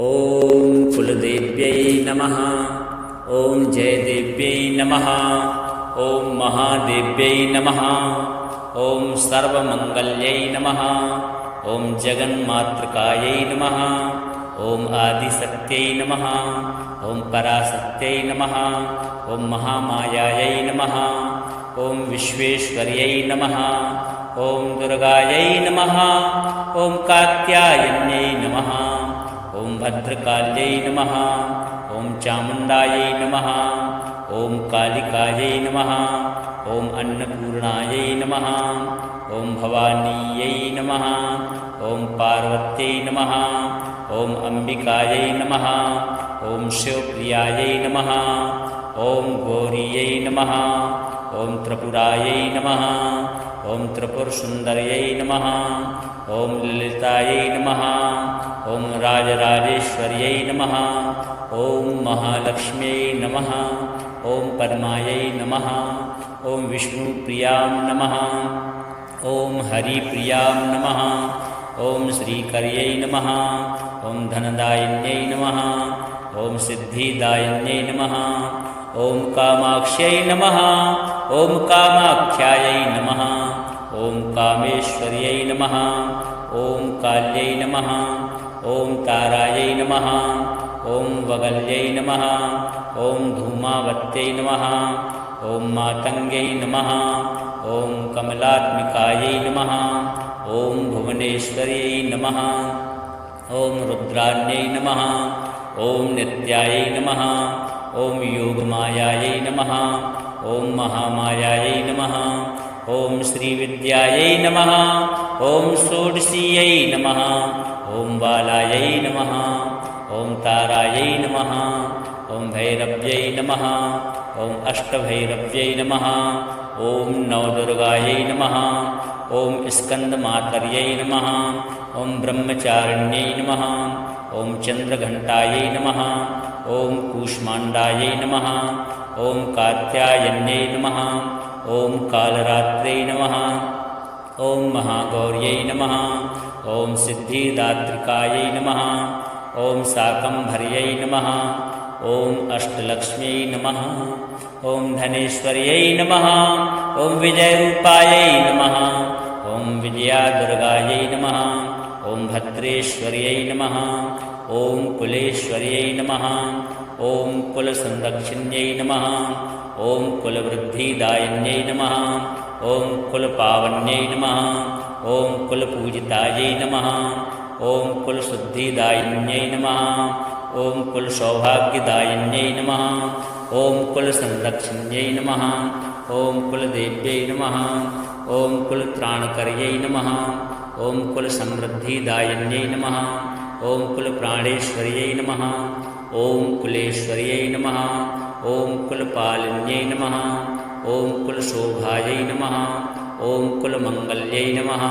ॐ कुलदेव्यै नमः। ॐ जयदेव्यै नमः। ॐ महादेव्यै नमः। ॐ सर्वमङ्गल्यै नमः। ॐ जगन्मातृकायै नमः। ॐ आदिशक्त्यै नमः। ॐ पराशक्त्यै नमः। ॐ महामायायै नमः। ॐ विश्वेश्वर्यै नमः। ॐ दुर्गायै नमः। ॐ कात्यायन्यै नमः। ॐ भद्रकाल्यै नमः। ॐ चामुण्डायै नमः। ॐ कालिकायै नमः। ॐ अन्नपूर्णायै नमः। ॐ भवानीयै नमः। ॐ पार्वत्यै नमः। ॐ अम्बिकायै नमः। ॐ शिवप्रियायै नमः। ॐ गौरीयै नमः। ॐ त्रिपुरायै नमः। ॐ त्रिपुरसुन्दर्यै नमः। ॐ ललितायै नमः। ॐ राजराजेश्वर्यै नमः। ॐ महालक्ष्म्यै नमः। ॐ पद्मायै नमः। ॐ विष्णुप्रियां नमः। ॐ हरिप्रियां नमः। ॐ श्रीकर्यै नमः। ॐ धनदायिन्यै नमः। ॐ सिद्धिदायिन्यै नमः। ॐ कामाक्ष्यै नमः। ॐ कामाख्यायै नमः। ॐ कामेश्वर्यै नमः। ॐ काल्यै नमः। ॐ तारायै नमः। ॐ वगल्यै नमः। ॐ धूमावत्यै नमः। ॐ मातङ्ग्यै नमः। ॐ कमलात्मिकायै नमः। ॐ भुवनेश्वर्यै नमः। ॐ रुद्राण्यै नमः। ॐ नित्यायै नमः। ॐ योगमायायै नमः। ॐ महामायायै नमः। ॐ श्रीविद्यायै नमः। ॐ षोडशीयै नमः। ॐ बालायै नमः। ॐ तारायै नमः। ॐ भैरव्यै नमः। ॐ अष्टभैरव्यै नमः। ॐ नवदुर्गायै नमः। ॐ स्कन्दमातर्यै नमः। ॐ ब्रह्मचारिण्यै नमः। ॐ चन्द्रघण्टायै नमः। ॐ कूष्माण्डायै नमः। ॐ कात्यायन्यै नमः। ॐ कालरात्रै नमः। ॐ महागौर्यै नमः। ॐ सिद्धिदात्रिकायै नमः। ॐ शाकम्भर्यै नमः। ॐ अष्टलक्ष्म्यै नमः। ॐ धनेश्वर्यै नमः। ॐ विजयरूपायै नमः। ॐ विजयादुर्गायै नमः। ॐ भद्रेश्वर्यै नमः। ॐ कुलेश्वर्यै नमः। ॐ कुलसंरक्षिण्यै नमः। ॐ कुलवृद्धिदायिन्यै नमः। ॐ कुलपावन्यै नमः। ॐ कुलपूजितायै नमः। ॐ कुलशुद्धिदायिन्यै नमः। ॐ कुलसौभाग्यदायिन्यै नमः। ॐ कुलसंरक्षिण्यै नमः। ॐ कुलदेव्यै नमः। ॐ कुलत्राणकर्यै नमः। ॐ कुलसमृद्धिदायिन्यै नमः। ॐ कुलप्राणेश्वर्यै नमः। ॐ कुलेश्वर्यै नमः। ॐ कुलपालिन्यै नमः। ॐ कुलशोभायै नमः। ॐ कुलमङ्गल्यै नमः।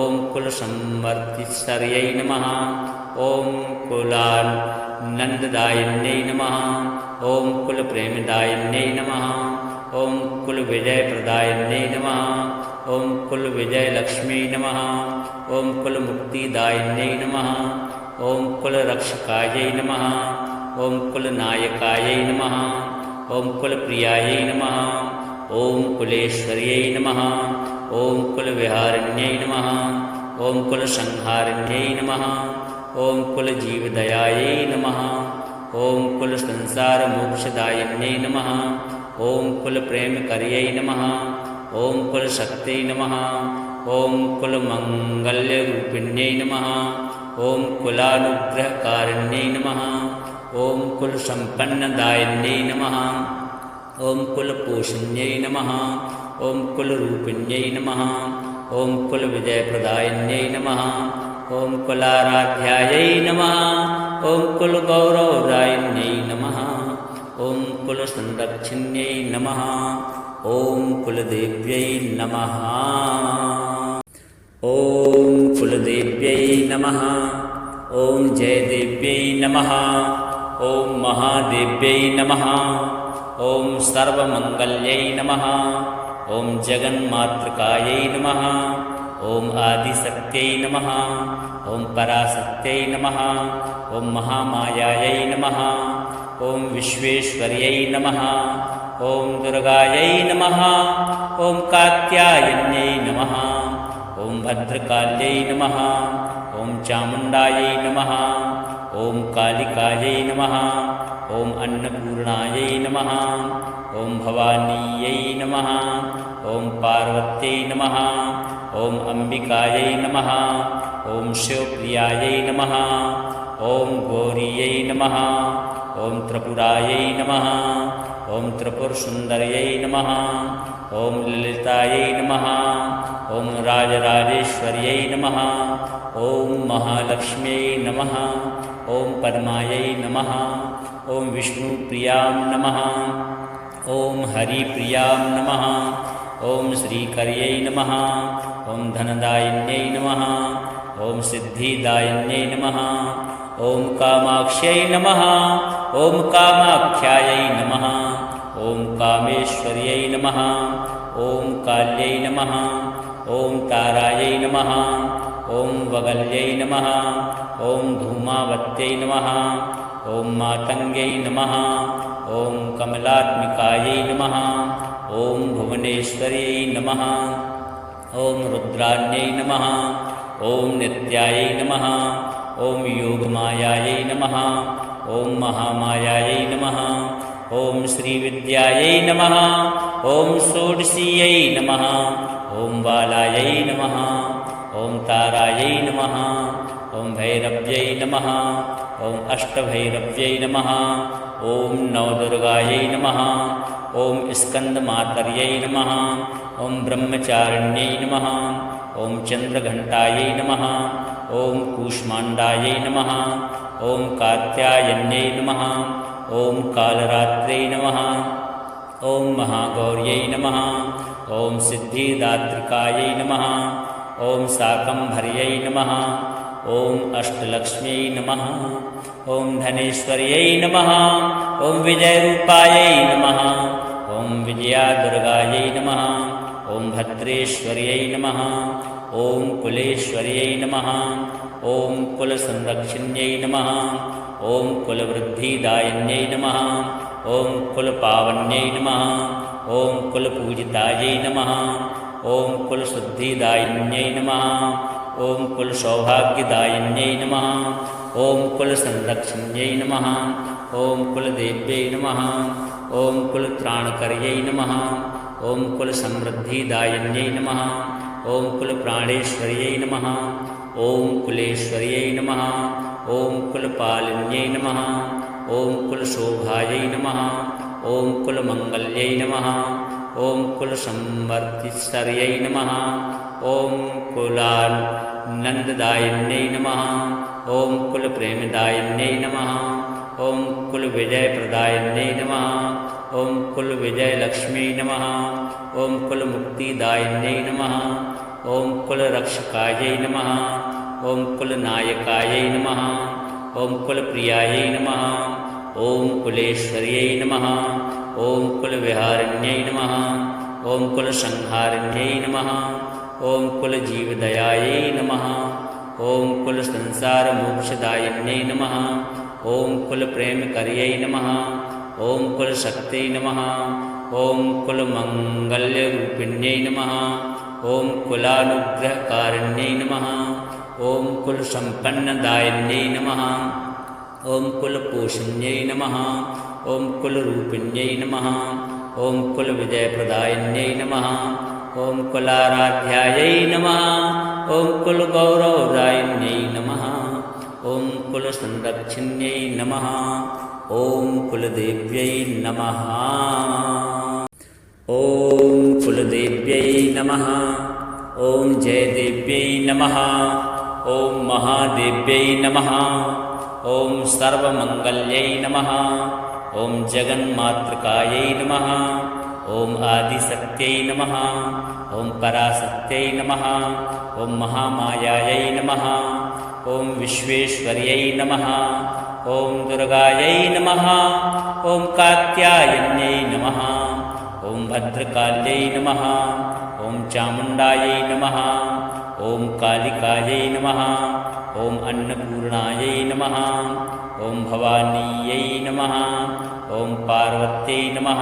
ॐ कुलसंवर्धिस्वर्यै नमः। ॐ कुलानन्ददायिन्यै नमः। ॐ कुलप्रेमदायिन्यै नमः। ॐ कुलविजयप्रदायिन्यै नमः। ॐ कुलविजयलक्ष्म्यै नमः। ॐ कुलमुक्तिदायिन्यै नमः। ॐ कुलरक्षकायै नमः। ॐ कुलनायकायै नमः। ॐ कुलप्रियायै नमः। ॐ कुलेश्वर्यै नमः। ॐ कुलविहारिण्यै नमः। ॐ कुलसंहारिण्यै नमः। ॐ कुलजीवदयायै नमः। ॐ कुलसंसारमोक्षदायिन्यै नमः। ॐ कुलप्रेमकर्यै नमः। ॐ कुलशक्त्यै नमः। ॐ कुलमङ्गल्यरूपिण्यै नमः। ॐ कुलानुग्रहकारिण्यै नमः। ॐ कुलसम्पन्नदायिन्यै नमः। ॐ कुलपोषण्यै नमः। ॐ कुलरूपिण्यै नमः। ॐ कुलविजयप्रदायिन्यै नमः। ॐ कुलाराध्यायै नमः। ॐ कुलगौरवदायिन्यै नमः। ॐ कुलसंरक्षिण्यै नमः। ॐ कुलदेव्यै नमः। ॐ कुलदेव्यै नमः। ॐ जयदेव्यै नमः। ॐ महादेव्यै नमः। ॐ सर्वमङ्गल्यै नमः। ॐ जगन्मातृकायै नमः। ॐ आदिशक्त्यै नमः ॐ पराशक्त्यै नमः ॐ महामायायै नमः ॐ विश्वेश्वर्यै नमः ॐ दुर्गायै नमः ॐ कात्यायन्यै नमः ॐ भद्रकाल्यै नमः ॐ चामुण्डायै नमः ॐ कालिकायै नमः ॐ अन्नपूर्णायै नमः ॐ भवानीयै नमः ॐ पार्वत्यै नमः ॐ अम्बिकायै नमः ॐ शिवप्रियायै नमः ॐ गौरीयै नमः ॐ त्रिपुरायै नमः ॐ त्रिपुरसुन्दर्यै नमः ॐ ललितायै नमः ॐ राजराजेश्वर्यै नमः ॐ महालक्ष्म्यै नमः ॐ पद्मायै नमः ॐ विष्णुप्रियां नमः ॐ हरिप्रियां नमः ॐ श्रीकर्यै नमः ॐ धनदायिन्यै नमः ॐ सिद्धिदायिन्यै नमः ॐ कामाक्ष्यै नमः ॐ कामाख्यायै नमः ॐ कामेश्वर्यै नमः ॐ काल्यै नमः ॐ तारायै नमः ॐ वगल्यै नमः ॐ धूमावत्यै नमः ॐ मातङ्ग्यै नमः ॐ कमलात्मिकायै नमः ॐ भुवनेश्वर्यै नमः ॐ रुद्राण्यै नमः ॐ नित्यायै नमः ॐ योगमायायै नमः ॐ महामायायै नमः ॐ श्रीविद्यायै नमः ॐ षोडशीयै नमः ॐ बालायै नमः ॐ तारायै नमः ॐ भैरव्यै नमः ॐ अष्टभैरव्यै नमः ॐ नवदुर्गायै नमः ॐ स्कन्दमातर्यै नमः ॐ ब्रह्मचारिण्यै नमः ॐ चन्द्रघण्टायै नमः ॐ कूष्माण्डायै नमः ॐ कात्यायन्यै नमः ॐ कालरात्र्यै नमः ॐ महागौर्यै नमः ॐ सिद्धिदात्रिकायै नमः ॐ शाकम्भर्यै नमः ॐ अष्टलक्ष्म्यै नमः ॐ धनेश्वर्यै नमः ॐ विजयरूपायै नमः ॐ विजयादुर्गायै नमः ॐ भद्रेश्वर्यै नमः ॐ कुलेश्वर्यै नमः ॐ कुलसंरक्षिण्यै नमः ॐ कुलवृद्धिदायिन्यै नमः ॐ कुलपावन्यै नमः ॐ कुलपूजितायै नमः ॐ कुलशुद्धिदायिन्यै नमः ॐ कुलसौभाग्यदायिन्यै नमः ॐ कुलसंरक्षिण्यै नमः ॐ कुलदेव्यै नमः ॐ कुलत्राणकर्यै नमः ॐ कुलसमृद्धिदायिन्यै नमः ॐ कुलप्राणेश्वर्यै नमः ॐ कुलेश्वर्यै नमः ॐ कुलपालिन्यै नमः ॐ कुलशोभायै नमः ॐ कुलमङ्गल्यै नमः ॐ कुलसंवर्धिस्तर्यै नमः ॐ कुलानन्ददायिन्यै नमः ॐ कुलप्रेमदायिन्यै नमः ॐ कुलविजयप्रदायिन्यै नमः ॐ कुलविजयलक्ष्म्यै नमः ॐ कुलमुक्तिदायिन्यै नमः ॐ कुलरक्षकायै नमः ॐ कुलनायकायै नमः ॐ कुलप्रियायै नमः ॐ कुलेश्वर्यै नमः ॐ कुलविहारिण्यै नमः ॐ कुलसंहारिण्यै नमः ॐ कुलजीवदयायै नमः ॐ कुलसंसारमोक्षदायिन्यै नमः ॐ कुलप्रेमकर्यै नमः ॐ कुलशक्त्यै नमः ॐ कुलमङ्गल्यरूपिण्यै नमः ॐ कुलानुग्रहकारिण्यै नमः ॐ कुलसम्पन्नदायिन्यै नमः ॐ कुलपोषिण्यै नमः ॐ कुलरूपिण्यै नमः ॐ कुलविजयप्रदायिन्यै नमः ॐ कुलाराध्यायै नमः ॐ कुलगौरवदायिन्यै नमः ॐ कुलसंरक्षिण्यै नमः ॐ कुलदेव्यै नमः ॐ कुलदेव्यै नमः ॐ जयदेव्यै नमः ॐ महादेव्यै नमः ॐ सर्वमङ्गल्यै नमः ॐ जगन्मातृकायै नमः ॐ आदिशक्त्यै नमः ॐ पराशक्त्यै नमः ॐ महामायायै नमः ॐ विश्वेश्वर्यै नमः ॐ दुर्गायै नमः ॐ कात्यायन्यै नमः ॐ भद्रकाल्यै नमः ॐ चामुण्डायै नमः ॐ कालिकायै नमः ॐ अन्नपूर्णायै नमः ॐ भवानीयै नमः ॐ पार्वत्यै नमः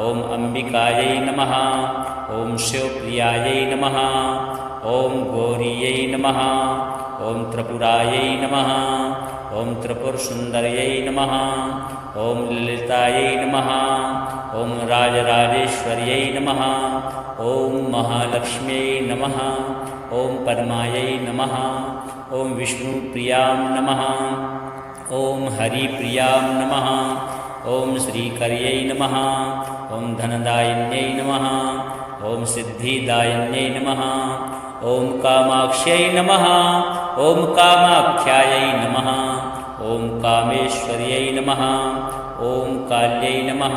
ॐ अम्बिकायै नमः ॐ शिवप्रियायै नमः ॐ गौरीयै नमः ॐ त्रिपुरायै नमः ॐ त्रिपुरसुन्दर्यै नमः ॐ ललितायै नमः ॐ राजराजेश्वर्यै नमः ॐ महालक्ष्म्यै नमः ॐ पद्मायै नमः ॐ विष्णुप्रियां नमः ॐ हरिप्रियां नमः ॐ श्रीकर्यै नमः ॐ धनदायिन्यै नमः ॐ सिद्धिदायिन्यै नमः ॐ कामाक्ष्यै नमः ॐ कामाख्यायै नमः ॐ कामेश्वर्यै नमः ॐ काल्यै नमः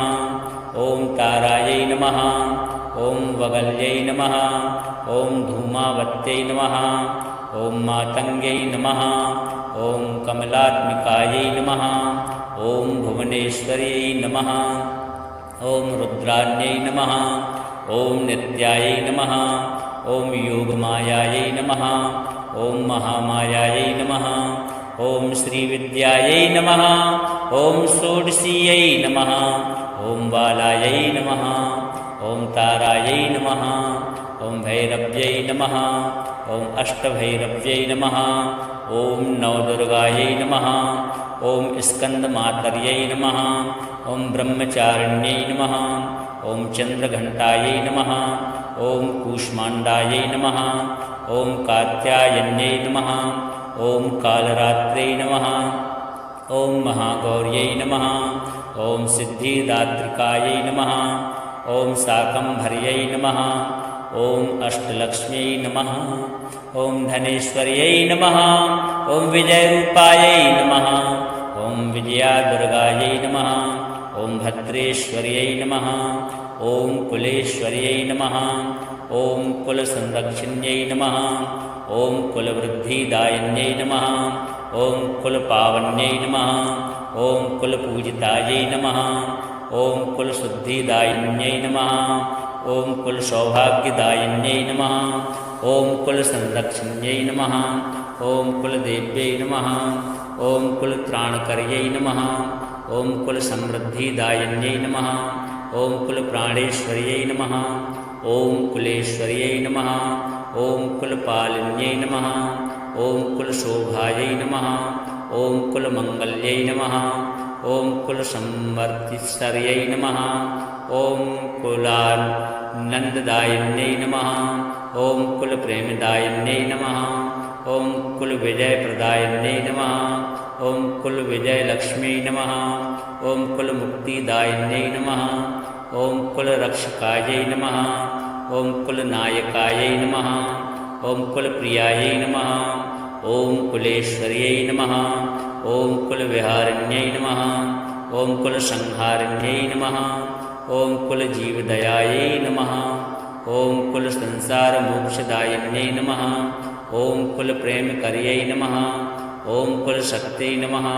ॐ तारायै नमः ॐ वगल्यै नमः ॐ धूमावत्यै नमः ॐ मातङ्ग्यै नमः ॐ कमलात्मिकायै नमः ॐ भुवनेश्वर्यै नमः ॐ रुद्राण्यै नमः ॐ नित्यायै नमः ॐ योगमायायै नमः ॐ महामायायै नमः ॐ श्रीविद्यायै नमः ॐ षोडशीयै नमः ॐ बालायै नमः ॐ तारायै नमः ॐ भैरव्यै नमः ॐ अष्टभैरव्यै नमः ॐ नवदुर्गायै नमः ॐ स्कन्दमातर्यै नमः ॐ ब्रह्मचारिण्यै नमः ॐ चन्द्रघण्टायै नमः ॐ कूष्माण्डायै नमः ॐ कात्यायन्यै नमः ॐ कालरात्रै नमः ॐ महागौर्यै नमः ॐ सिद्धिदात्रिकायै नमः ॐ शाकम्भर्यै नमः ॐ अष्टलक्ष्म्यै नमः ॐ धनेश्वर्यै नमः ॐ विजयरूपायै नमः ॐ विजयादुर्गायै नमः ॐ भद्रेश्वर्यै नमः ॐ कुलेश्वर्यै नमः ॐ कुलसंरक्षिण्यै नमः ॐ कुलवृद्धिदायिन्यै नमः ॐ कुलपावन्यै नमः ॐ कुलपूजितायै नमः ॐ कुलशुद्धिदायिन्यै नमः ॐ कुलसौभाग्यदायिन्यै नमः ॐ कुलसंरक्षिण्यै नमः ॐ कुलदेव्यै नमः ॐ कुलत्राणकर्यै नमः ॐ कुलसमृद्धिदायिन्यै नमः ॐ कुलप्राणेश्वर्यै नमः ॐ कुलेश्वर्यै नमः ॐ कुलपालिन्यै नमः ॐ कुलशोभायै नमः ॐ कुलमङ्गल्यै नमः ॐ कुलसंवर्तिस्वर्यै नमः ॐ कुलानन्ददायिन्यै नमः ॐ कुलप्रेमदायिन्यै नमः ॐ कुलविजयप्रदायिन्यै नमः ॐ कुलविजयलक्ष्म्यै नमः ॐ कुलमुक्तिदायिन्यै नमः ॐ कुलरक्षकायै नमः ॐ कुलनायकायै नमः ॐ कुलप्रियायै नमः ॐ कुलेश्वर्यै नमः ॐ कुलविहारिण्यै नमः ॐ कुलसंहारिण्यै नमः ॐ कुलजीवदयायै नमः ॐ कुलसंसारमोक्षदायिन्यै नमः ॐ कुलप्रेमकर्यै नमः ॐ कुलशक्त्यै नमः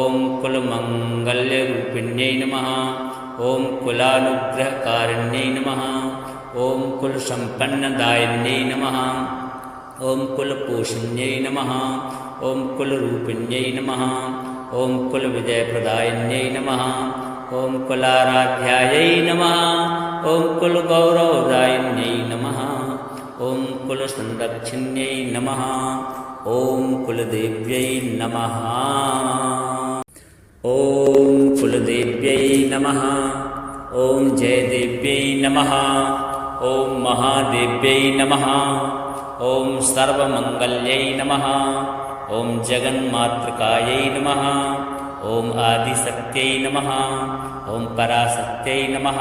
ॐ कुलमङ्गल्यरूपिण्यै नमः ॐ कुलानुग्रहकारिण्यै नमः ॐ कुलसम्पन्नदायिन्यै नमः ॐ कुलपोषिण्यै नमः ॐ कुलरूपिण्यै नमः ॐ कुलविजयप्रदायिन्यै नमः ॐ कुलाराध्यायै नमः ॐ कुलगौरवदायिन्यै नमः ॐ कुलसंरक्षिण्यै नमः ॐ कुलदेव्यै नमः ॐ कुलदेव्यै नमः ॐ जयदेव्यै नमः ॐ महादेव्यै नमः ॐ सर्वमङ्गल्यै नमः ॐ जगन्मातृकायै नमः ॐ आदिशक्त्यै नमः ॐ पराशक्त्यै नमः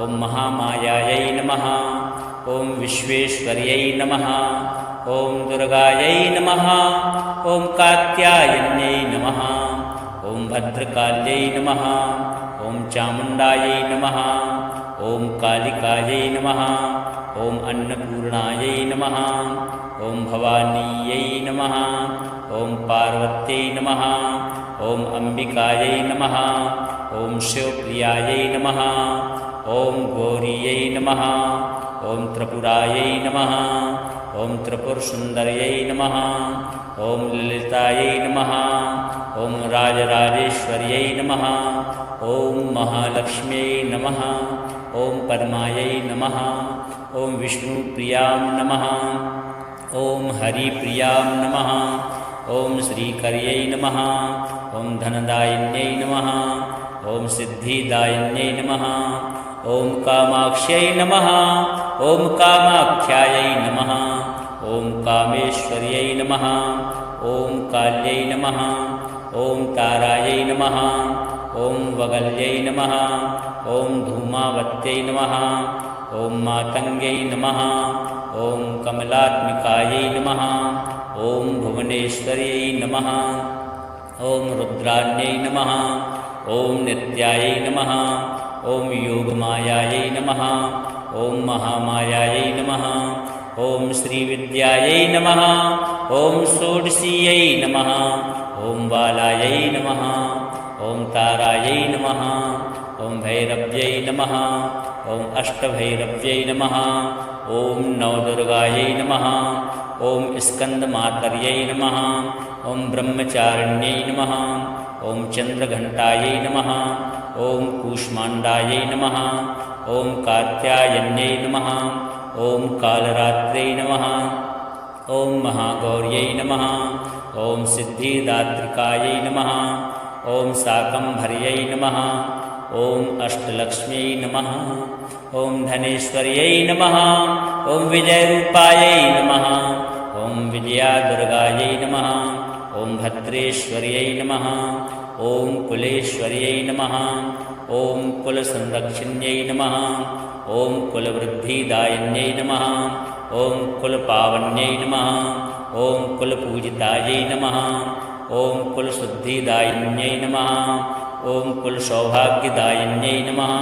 ॐ महामायायै नमः ॐ विश्वेश्वर्यै नमः ॐ दुर्गायै नमः ॐ कात्यायन्यै नमः ॐ भद्रकाल्यै नमः ॐ चामुण्डायै नमः ॐ कालिकायै नमः ॐ अन्नपूर्णायै नमः ॐ भवानीयै नमः ॐ पार्वत्यै नमः ॐ अम्बिकायै नमः ॐ शिवप्रियायै नमः ॐ गौरीयै नमः ॐ त्रिपुरायै नमः ॐ त्रिपुरसुन्दर्यै नमः ॐ ललितायै नमः ॐ राजराजेश्वर्यै नमः ॐ महालक्ष्म्यै नमः ॐ पद्मायै नमः ॐ विष्णुप्रियां नमः ॐ हरिप्रियां नमः ॐ श्रीकर्यै नमः ॐ धनदायिन्यै नमः ॐ सिद्धिदायिन्यै नमः ॐ कामाक्ष्यै नमः ॐ कामाख्यायै नमः ॐ कामेश्वर्यै नमः ॐ काल्यै नमः ॐ तारायै नमः ॐ वगल्यै नमः ॐ धूमावत्यै नमः ॐ मातङ्ग्यै नमः ॐ कमलात्मिकायै नमः ॐ भुवनेश्वर्यै नमः ॐ रुद्राण्यै नमः ॐ नित्यायै नमः ॐ योगमायायै नमः ॐ महामायायै नमः ॐ श्रीविद्यायै नमः ॐ षोडशीयै नमः ॐ बालायै नमः ॐ तारायै नमः ॐ भैरव्यै नमः ॐ अष्टभैरव्यै नमः ॐ नवदुर्गायै नमः ॐ स्कन्दमातर्यै नमः ॐ ब्रह्मचारिण्यै नमः ॐ चन्द्रघण्टायै नमः ॐ कूष्माण्डायै नमः ॐ कात्यायन्यै नमः ॐ कालरात्र्यै नमः ॐ महागौर्यै नमः ॐ सिद्धिदात्रिकायै नमः ॐ शाकम्भर्यै नमः ॐ अष्टलक्ष्म्यै नमः ॐ धनेश्वर्यै नमः ॐ विजयरूपायै नमः ॐ विजयादुर्गायै नमः ॐ भद्रेश्वर्यै नमः ॐ कुलेश्वर्यै नमः ॐ कुलसंरक्षिण्यै नमः ॐ कुलवृद्धिदायिन्यै नमः ॐ कुलपावन्यै नमः ॐ कुलपूजितायै नमः ॐ कुलशुद्धिदायिन्यै नमः ॐ कुलसौभाग्यदायिन्यै नमः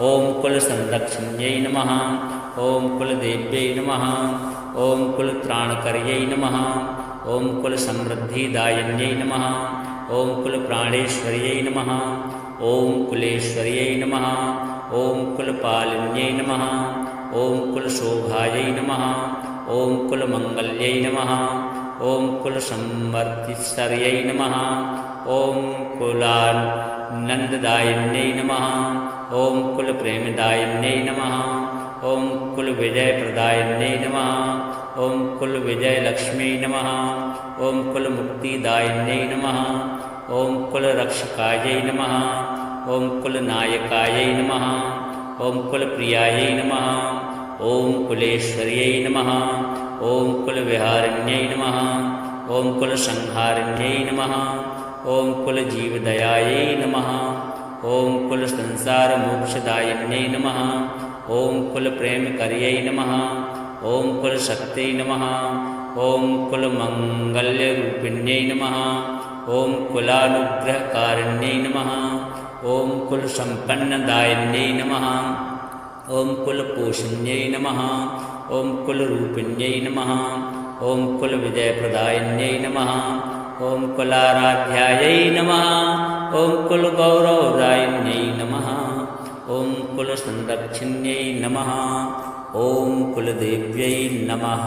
ॐ कुलसंरक्षिण्यै नमः ॐ कुलदेव्यै नमः ॐ कुलत्राणकर्यै नमः ॐ कुलसमृद्धिदायिन्यै नमः ॐ कुलप्राणेश्वर्यै नमः ॐ कुलेश्वर्यै नमः ॐ कुलपालिन्यै नमः ॐ कुलशोभायै नमः ॐ कुलमङ्गल्यै नमः ॐ कुलसंवर्तिस्वर्यै नमः ॐ कुलानन्ददायिन्यै नमः ॐ कुलप्रेमदायिन्यै नमः ॐ कुलविजयप्रदायिन्यै नमः ॐ कुलविजयलक्ष्म्यै नमः ॐ कुलमुक्तिदायिन्यै नमः ॐ कुलरक्षकायै नमः ॐ कुलनायकायै नमः ॐ कुलप्रियायै नमः ॐ कुलेश्वर्यै नमः ॐ कुलविहारिण्यै नमः ॐ कुलसंहारिण्यै नमः ॐ कुलजीवदयायै नमः ॐ कुलसंसारमोक्षदायिन्यै नमः ॐ कुलप्रेमकर्यै नमः ॐ कुलशक्त्यै नमः ॐ कुलमङ्गल्यरूपिण्यै नमः ॐ कुलानुग्रहकारिण्यै नमः ॐ कुलसम्पन्नदायिन्यै नमः ॐ कुलपोषिण्यै नमः ॐ कुलरूपिण्यै नमः ॐ कुलविजयप्रदायिन्यै नमः ॐ कुलाराध्यायै नमः ॐ कुलगौरवदायिन्यै नमः ॐ कुलसंरक्षिण्यै नमः ॐ कुलदेव्यै नमः।